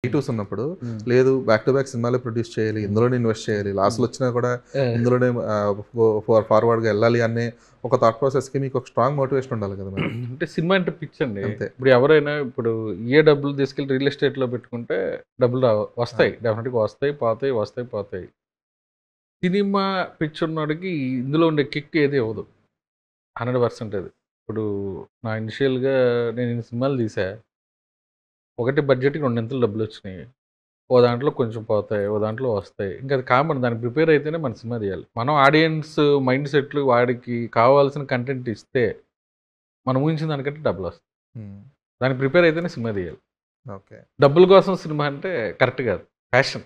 Negatives ఉన్నప్పుడు లేదు back to back సినిమాలే ప్రొడ్యూస్ చేయాలి, ఇందులోనే ఇన్వెస్ట్ చేయాలి, లాస్ట్లో వచ్చినా కూడా ఇందులోనే ఫార్వర్డ్గా వెళ్ళాలి అనే ఒక థాట్ ప్రాసెస్కి మీకు ఒక స్ట్రాంగ్ మోటివేషన్ ఉండాలి కదా మేడం. అంటే సినిమా అంటే పిచ్ అండి. అంతే. ఇప్పుడు ఎవరైనా ఇప్పుడు ఏ డబ్బులు తీసుకెళ్ళి రియల్ ఎస్టేట్లో పెట్టుకుంటే డబ్బులు వస్తాయి, డెఫినెట్గా వస్తాయి, పోతాయి, వస్తాయి, పోతాయి. సినిమా పిచ్ ఉన్నోడికి ఇందులో ఉండే కిక్ ఏది ఇవ్వదు, 100% అది. ఇప్పుడు నా ఇనిషియల్గా నేను ఇన్ని సినిమాలు తీసా, ఒకటి బడ్జెట్కి 2 డబ్బులు వచ్చినాయి, ఓ దాంట్లో కొంచెం పోతాయి, ఓ దాంట్లో వస్తాయి. ఇంకా అది కామన్, దానికి ప్రిపేర్ అయితేనే మన సినిమా తీయాలి. మనం ఆడియన్స్ మైండ్ సెట్లు వాడికి కావాల్సిన కంటెంట్ ఇస్తే మనం ఊహించిన దానికంటే డబ్బులు వస్తాయి. దానికి ప్రిపేర్ అయితేనే సినిమా తీయాలి. ఓకే. డబ్బుల కోసం సినిమా అంటే కరెక్ట్ కాదు, ప్యాషన్.